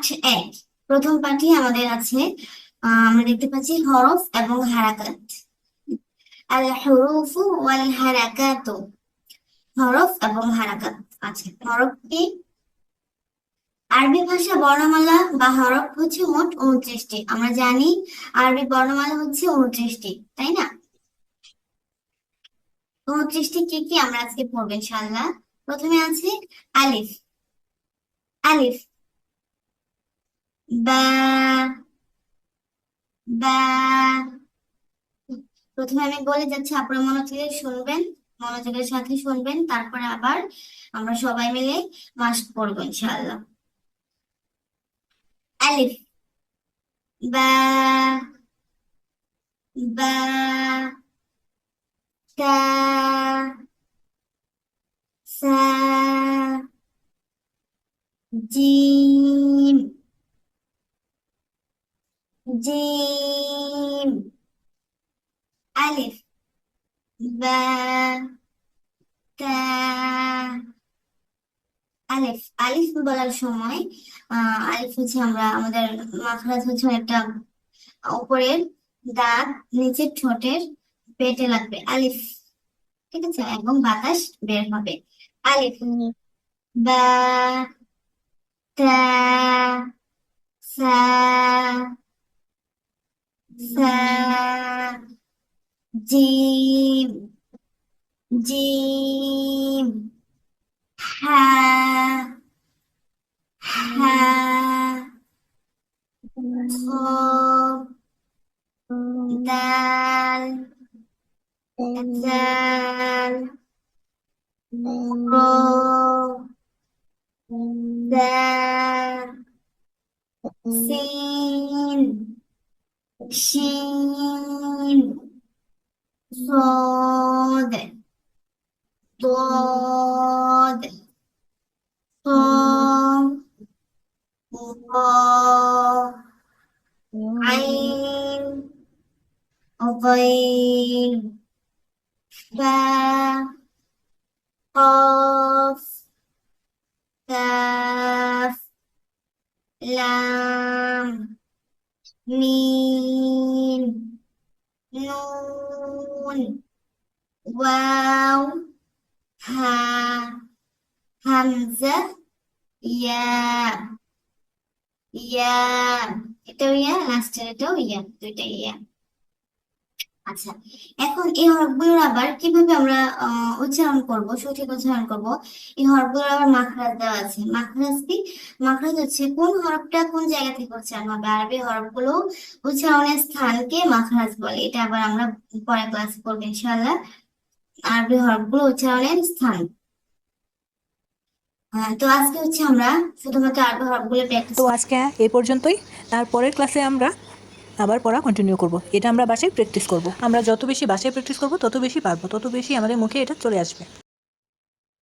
Part এক। প্রথম পার্টে আমাদের আছে আমরা দেখতে পাচ্ছি হরফ এবং হারাকাত। আল হুরুফু ওয়াল হারাকাতু। হরফ এবং হারাকাত আছে। হরফ কি? আরবি ভাষা বর্ণমালা বা হরফ হচ্ছে মোট 29টি। আমরা জানি আরবি বর্ণমালা হচ্ছে 29টি, তাই না? 29টি কি কি আমরা আজকে পড়বো ইনশাআল্লাহ। প্রথমে আছে আলিফ। আলিফ, বা, বা। প্রথমে আমি বলে যাচ্ছি, আপনারা মনোযোগে শুনবেন, মনোযোগের সাথে শুনবেন, তারপরে আবার আমরা সবাই মিলে মাস্ক পড়বো ইনশাআল্লাহ। আলিফ, বা, বা, তা, সা, জিম, জিম। আলিফ, বা, তা। আলিফ, আলিফ বলার সময় আলিফ হচ্ছে আমরা আমাদের মাখরাজ হচ্ছে একটা উপরের দাঁত নিচের ঠোঁটের পেটে লাগবে আলিফ, ঠিক আছে, এবং বাতাস বের হবে। আলিফ, বা, তা, সা, সা, জিম, জিম, হা, হা, খ, দাল, দাল, র, দা, সিন, শিন, صاد، ضاد، ط، ظ، عين، غين، فا، قاف، كاف، لام، ميم، نون، واو، হা, হামজা, ইয়া, ইয়া। এটাও ইয়া, লাস্টের এটাও ইয়া, দুইটা ইয়া। আচ্ছা, এখন এই হরফগুলোর আবার কিভাবে আমরা উচ্চারণ করব, সঠিক উচ্চারণ করব। এই হরফগুলোর আবার মাখরাজ দেওয়া আছে। মাখরাজ কি? মাখরাজ হচ্ছে কোন হরফটা কোন জায়গা থেকে উচ্চারণ হবে। আরবি হরফগুলো উচ্চারণের স্থানকে মাখরাজ বলে। এটা আবার আমরা পরের ক্লাসে করবো ইনশাআল্লাহ। আরবি হরফগুলো উচ্চারণের স্থান। তো আজকে হচ্ছে আমরা শুধুমাত্র আরবি হরফগুলো প্র্যাকটিস। তো আজকে এই পর্যন্তই। তারপরের ক্লাসে আমরা আবার পড়া কন্টিনিউ করব। এটা আমরা বাসায় প্র্যাকটিস করব। আমরা যত বেশি বাসায় প্র্যাকটিস করব তত বেশি পারবো, তত বেশি আমাদের মুখে এটা চলে আসবে।